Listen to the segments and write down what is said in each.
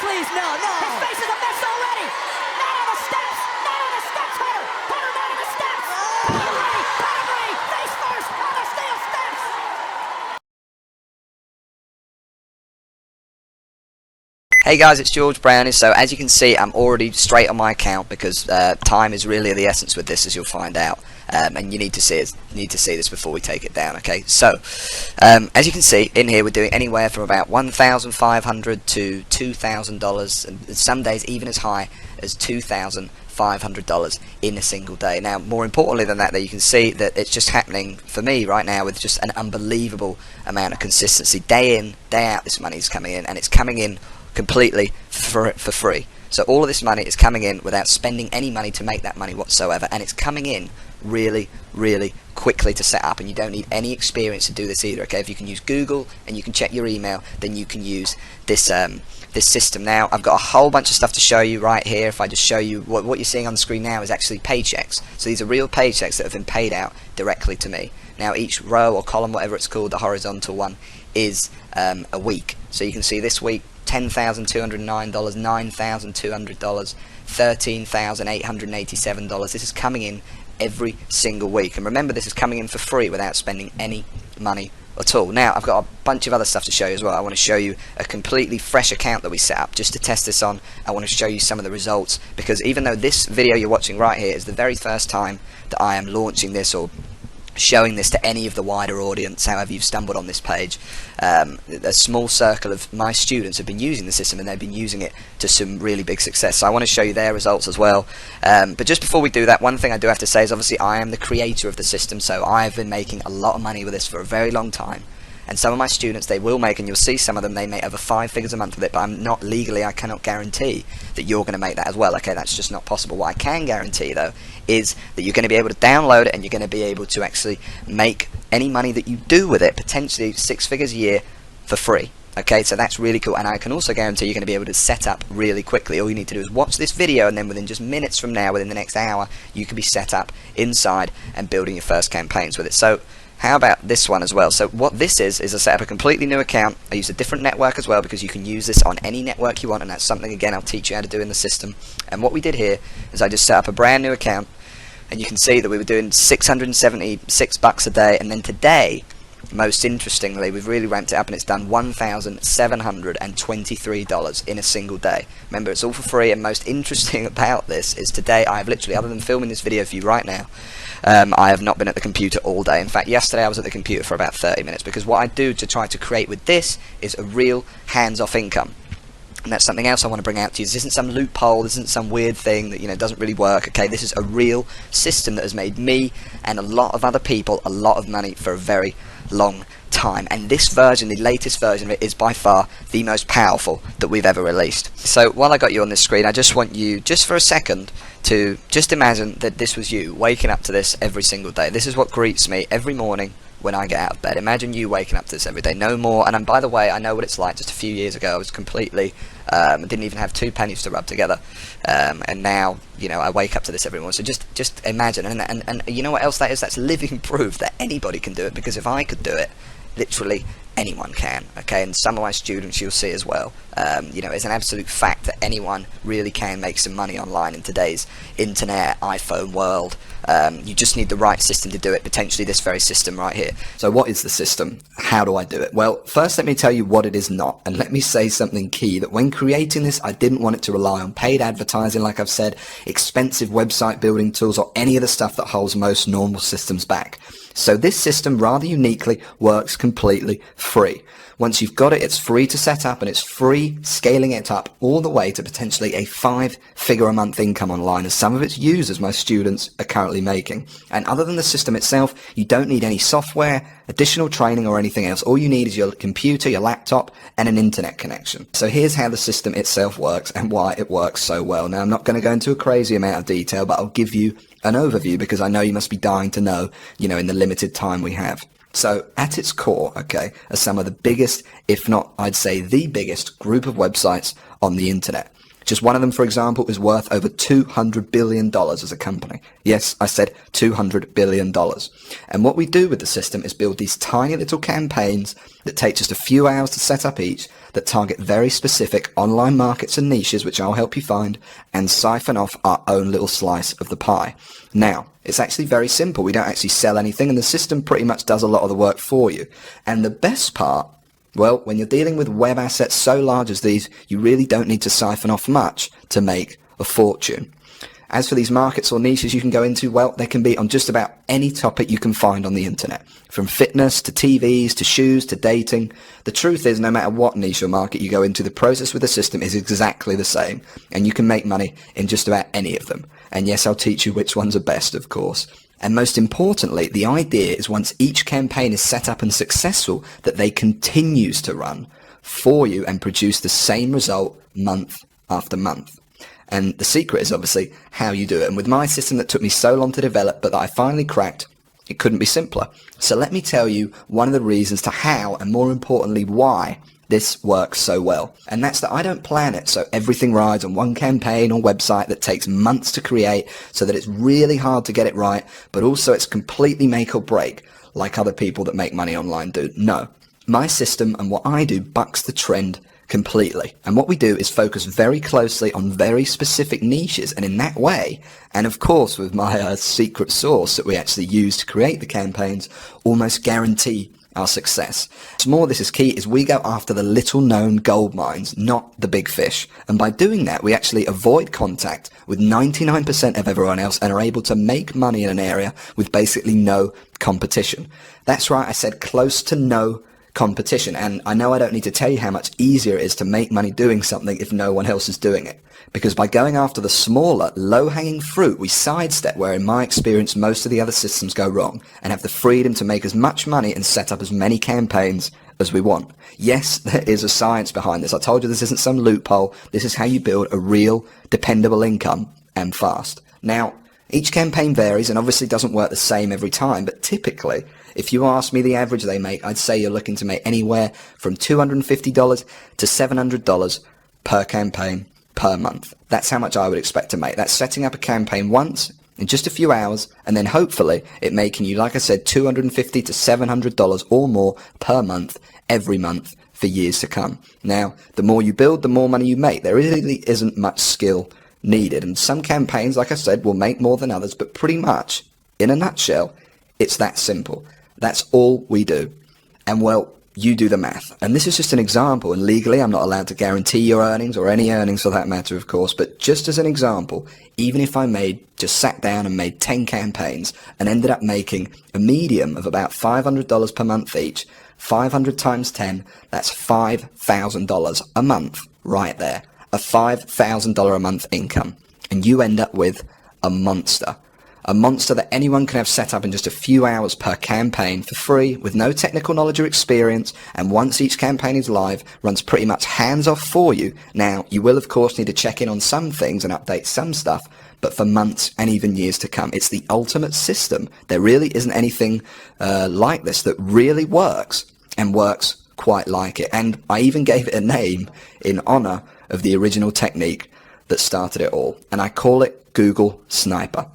please, no, no. His face is a mess already. Not on the steps. Not on the steps, Hunter. Hunter, not on the steps. Pedigree. Face first on the steel steps. Hey guys, it's George Brownie. So as you can see, I'm already straight on my account because time is really the essence with this, as you'll find out. And you need to see this before we take it down. Okay, so as you can see in here, we're doing anywhere from about $1,500 to $2,000, and some days even as high as $2,500 in a single day. Now, more importantly than that, you can see that it's just happening for me right now with just an unbelievable amount of consistency. Day in, day out, this money is coming in, and it's coming in completely for free. So all of this money is coming in without spending any money to make that money whatsoever, and it's coming in really quickly to set up, and you don't need any experience to do this either. Okay, if you can use Google and you can check your email, then you can use this this system. Now I've got a whole bunch of stuff to show you right here. If I just show you what you're seeing on the screen now is actually paychecks. So these are real paychecks that have been paid out directly to me. Now each row or column, whatever it's called, the horizontal one, is a week. So you can see this week $10,209, $9,200, $13,887. This is coming in every single week, and remember, this is coming in for free without spending any money at all. Now I've got a bunch of other stuff to show you as well. I want to show you a completely fresh account that we set up just to test this on. I want to show you some of the results, because even though this video you're watching right here is the very first time that I am launching this or showing this to any of the wider audience, however you've stumbled on this page, a small circle of my students have been using the system, and they've been using it to some really big success. So I want to show you their results as well. But just before we do that, one thing I do have to say is obviously I am the creator of the system, so I've been making a lot of money with this for a very long time. And some of my students, they will make, and you'll see some of them, they make over 5 figures a month with it, but I'm not legally, I cannot guarantee that you're going to make that as well. Okay, that's just not possible. What I can guarantee, though, is that you're going to be able to download it, and you're going to be able to actually make any money that you do with it, potentially 6 figures a year, for free. Okay, so that's really cool, and I can also guarantee you're going to be able to set up really quickly. All you need to do is watch this video, and then within just minutes from now, within the next hour, you can be set up inside and building your first campaigns with it. So how about this one as well? So what this is I set up a completely new account. I use a different network as well, because you can use this on any network you want, and that's something, again, I'll teach you how to do in the system. And what we did here is I just set up a brand new account, and you can see that we were doing $676 a day, and then today, most interestingly, we've really ramped it up, and it's done $1,723 in a single day. Remember, it's all for free, and most interesting about this is today I have literally, other than filming this video for you right now, I have not been at the computer all day. In fact, yesterday I was at the computer for about 30 minutes, because what I do to try to create with this is a real hands-off income. And that's something else I want to bring out to you. This isn't some loophole, this isn't some weird thing that, you know, doesn't really work. Okay, this is a real system that has made me and a lot of other people a lot of money for a very long time, and this version, the latest version of it, is by far the most powerful that we've ever released. So while I got you on this screen, I just want you, just for a second, to just imagine that this was you waking up to this every single day. This is what greets me every morning when I get out of bed. Imagine you waking up to this every day, no more. And by the way, I know what it's like. Just a few years ago, I was completely didn't even have 2 pennies to rub together, and now, you know, I wake up to this every morning. So just imagine, and you know what else that is? That's living proof that anybody can do it, because if I could do it, literally anyone can. Okay, and some of my students you'll see as well. You know, it's an absolute fact that anyone really can make some money online in today's internet, iPhone world. You just need the right system to do it, potentially this very system right here. So what is the system? How do I do it? Well, first let me tell you what it is not, and let me say something key, that when creating this, I didn't want it to rely on paid advertising, like I've said, expensive website building tools, or any of the stuff that holds most normal systems back. So this system, rather uniquely, works completely free. Once you've got it, it's free to set up, and it's free scaling it up all the way to potentially a 5-figure a month income online, as some of its users, my students, are currently making. And other than the system itself, you don't need any software, additional training, or anything else. All you need is your computer, your laptop, and an internet connection. So here's how the system itself works and why it works so well. Now, I'm not going to go into a crazy amount of detail, but I'll give you an overview, because I know you must be dying to know, you know, in the limited time we have. So at its core, okay, are some of the biggest, if not, I'd say the biggest group of websites on the internet. Just one of them, for example, is worth over $200 billion as a company. Yes, I said $200 billion. And what we do with the system is build these tiny little campaigns that take just a few hours to set up each, that target very specific online markets and niches, which I'll help you find, and siphon off our own little slice of the pie. Now, it's actually very simple. We don't actually sell anything, and the system pretty much does a lot of the work for you. And the best part, well, when you're dealing with web assets so large as these, you really don't need to siphon off much to make a fortune. As for these markets or niches you can go into, well, they can be on just about any topic you can find on the internet. From fitness to TVs to shoes to dating. The truth is, no matter what niche or market you go into, the process with the system is exactly the same, and you can make money in just about any of them. And yes, I'll teach you which ones are best, of course. And most importantly, the idea is once each campaign is set up and successful, that they continues to run for you and produce the same result month after month. And the secret is obviously how you do it. And with my system that took me so long to develop, but that I finally cracked, it couldn't be simpler. So let me tell you one of the reasons to how, and more importantly, why this works so well. And that's that I don't plan it so everything rides on one campaign or website that takes months to create, so that it's really hard to get it right, but also it's completely make or break, like other people that make money online do. No. My system and what I do bucks the trend completely. And what we do is focus very closely on very specific niches, and in that way, and of course with my secret sauce that we actually use to create the campaigns, almost guarantee our success. What's more, this is key, is we go after the little known gold mines, not the big fish. And by doing that, we actually avoid contact with 99% of everyone else and are able to make money in an area with basically no competition. That's right, I said close to no competition, and I know I don't need to tell you how much easier it is to make money doing something if no one else is doing it. Because by going after the smaller, low-hanging fruit, we sidestep where, in my experience, most of the other systems go wrong, and have the freedom to make as much money and set up as many campaigns as we want. Yes, there is a science behind this. I told you this isn't some loophole. This is how you build a real, dependable income, and fast. Now, each campaign varies and obviously doesn't work the same every time, but typically, if you ask me the average they make, I'd say you're looking to make anywhere from $250 to $700 per campaign per month. That's how much I would expect to make. That's setting up a campaign once in just a few hours, and then hopefully it making you, like I said, $250 to $700 or more per month every month for years to come. Now, the more you build, the more money you make. There really isn't much skill needed, and some campaigns, like I said, will make more than others, but pretty much, in a nutshell, it's that simple. That's all we do. And well, you do the math. And this is just an example, and legally I'm not allowed to guarantee your earnings, or any earnings for that matter, of course, but just as an example, even if I just sat down and made 10 campaigns and ended up making a medium of about $500 per month each, 500 times 10, that's $5,000 a month right there. A $5,000 a month income. And you end up with a monster. A monster that anyone can have set up in just a few hours per campaign for free, with no technical knowledge or experience, and once each campaign is live, runs pretty much hands off for you. Now, you will of course need to check in on some things and update some stuff, but for months and even years to come. It's the ultimate system. There really isn't anything like this that really works, and works quite like it. And I even gave it a name in honor of the original technique that started it all, and I call it Google Sniper.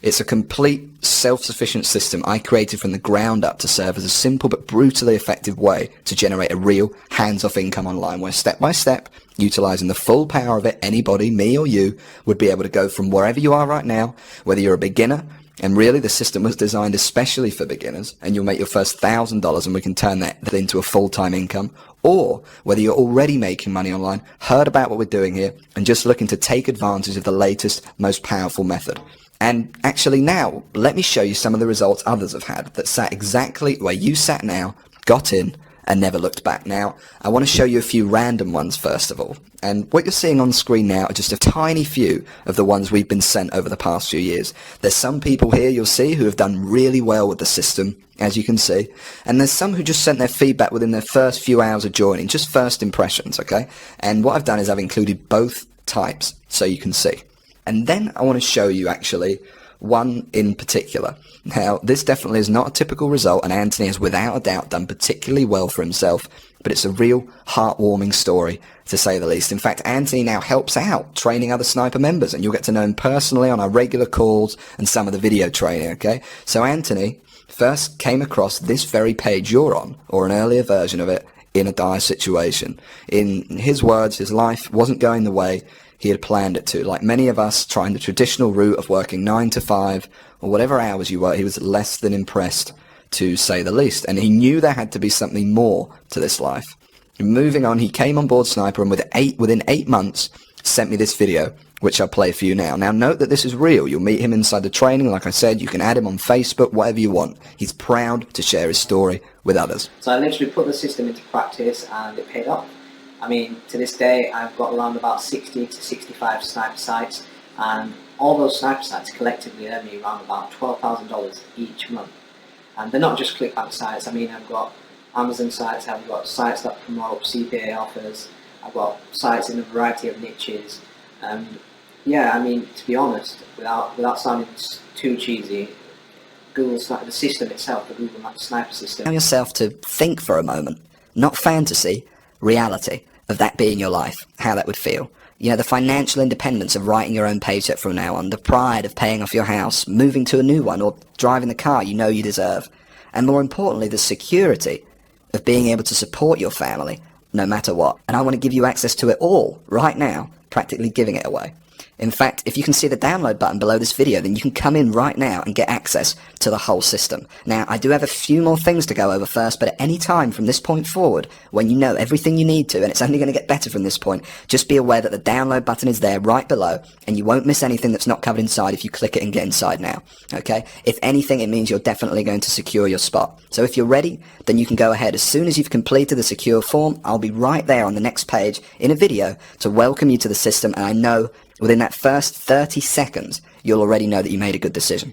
It's a complete self-sufficient system I created from the ground up to serve as a simple but brutally effective way to generate a real hands-off income online, where step by step, utilizing the full power of it, anybody, me or you, would be able to go from wherever you are right now, whether you're a beginner, and really the system was designed especially for beginners, and you'll make your first $1,000 and we can turn that into a full-time income, or whether you're already making money online, heard about what we're doing here, and just looking to take advantage of the latest, most powerful method. And actually now, let me show you some of the results others have had that sat exactly where you sat now, got in, and never looked back. Now, I want to show you a few random ones first of all. And what you're seeing on screen now are just a tiny few of the ones we've been sent over the past few years. There's some people here you'll see who have done really well with the system, as you can see. And there's some who just sent their feedback within their first few hours of joining, just first impressions, okay? And what I've done is I've included both types so you can see. And then I want to show you actually one in particular. Now, this definitely is not a typical result, and Anthony has without a doubt done particularly well for himself, but it's a real heartwarming story, to say the least. In fact, Anthony now helps out training other sniper members, and you'll get to know him personally on our regular calls and some of the video training, okay? So Anthony first came across this very page you're on, or an earlier version of it, in a dire situation. In his words, his life wasn't going the way he had planned it to. Like many of us trying the traditional route of working 9 to 5 or whatever hours you work, he was less than impressed, to say the least. And he knew there had to be something more to this life. And moving on, he came on board Sniper and within 8 months sent me this video, which I'll play for you now. Now note that this is real. You'll meet him inside the training. Like I said, you can add him on Facebook, whatever you want. He's proud to share his story with others. So I literally put the system into practice and it paid off. I mean, to this day, I've got around about 60 to 65 sniper sites, and all those sniper sites collectively earn me around about $12,000 each month. And they're not just clickbank sites. I mean, I've got Amazon sites, I've got sites that promote CPA offers, I've got sites in a variety of niches. And yeah, I mean, to be honest, without sounding too cheesy, the system itself, the Google Sniper system. Allow yourself to think for a moment, not fantasy, reality of that being your life, how that would feel. You know, the financial independence of writing your own paycheck from now on, the pride of paying off your house, moving to a new one, or driving the car you know you deserve. And more importantly, the security of being able to support your family no matter what. And I want to give you access to it all right now, practically giving it away. In fact, if you can see the download button below this video, then you can come in right now and get access to the whole system. Now, I do have a few more things to go over first, but at any time from this point forward, when you know everything you need to, and it's only going to get better from this point, just be aware that the download button is there right below, and you won't miss anything that's not covered inside if you click it and get inside now, okay? If anything, it means you're definitely going to secure your spot. So if you're ready, then you can go ahead. As soon as you've completed the secure form, I'll be right there on the next page in a video to welcome you to the system, and I know within that first 30 seconds, you'll already know that you made a good decision.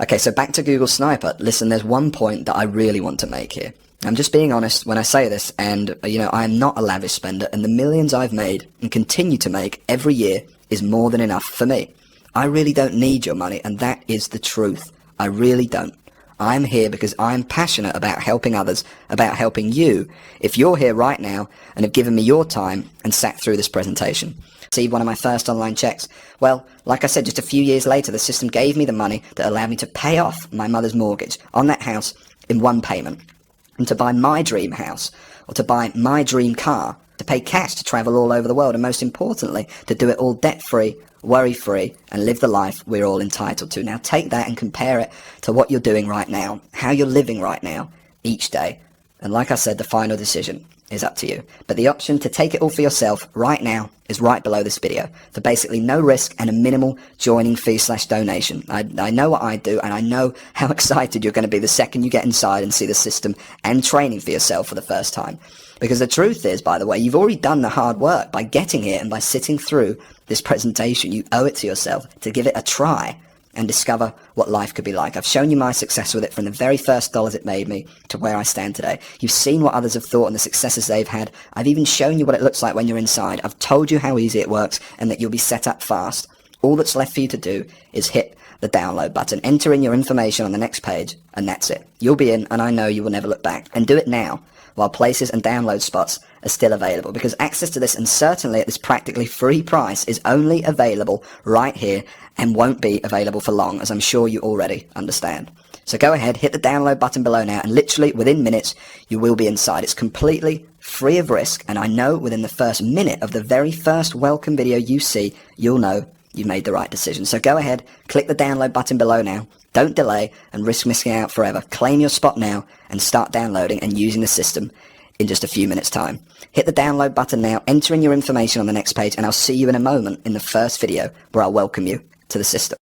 Okay, so back to Google Sniper. Listen, there's one point that I really want to make here. I'm just being honest when I say this, and, you know, I am not a lavish spender, and the millions I've made and continue to make every year is more than enough for me. I really don't need your money, and that is the truth. I really don't. I'm here because I'm passionate about helping others, about helping you, if you're here right now and have given me your time and sat through this presentation. Received one of my first online checks. Well, like I said, just a few years later, the system gave me the money that allowed me to pay off my mother's mortgage on that house in one payment, and to buy my dream house, or to buy my dream car, to pay cash to travel all over the world, and most importantly, to do it all debt-free, worry-free, and live the life we're all entitled to. Now take that and compare it to what you're doing right now, how you're living right now, each day. And like I said, the final decision is up to you. But the option to take it all for yourself right now is right below this video, for basically no risk and a minimal joining fee/donation. I know what I do, and I know how excited you're going to be the second you get inside and see the system and training for yourself for the first time. Because the truth is, by the way, you've already done the hard work by getting here and by sitting through this presentation. You owe it to yourself to give it a try and discover what life could be like. I've shown you my success with it from the very first dollars it made me to where I stand today. You've seen what others have thought and the successes they've had. I've even shown you what it looks like when you're inside. I've told you how easy it works and that you'll be set up fast. All that's left for you to do is hit the download button, enter in your information on the next page, and that's it. You'll be in, and I know you will never look back. And do it now, while places and download spots are still available, because access to this, and certainly at this practically free price, is only available right here and won't be available for long, as I'm sure you already understand. So go ahead, hit the download button below now, and literally within minutes you will be inside. It's completely free of risk, and I know within the first minute of the very first welcome video you see, you'll know you made the right decision. So go ahead, click the download button below now. Don't delay and risk missing out forever. Claim your spot now and start downloading and using the system in just a few minutes' time. Hit the download button now, enter in your information on the next page, and I'll see you in a moment in the first video where I'll welcome you to the system.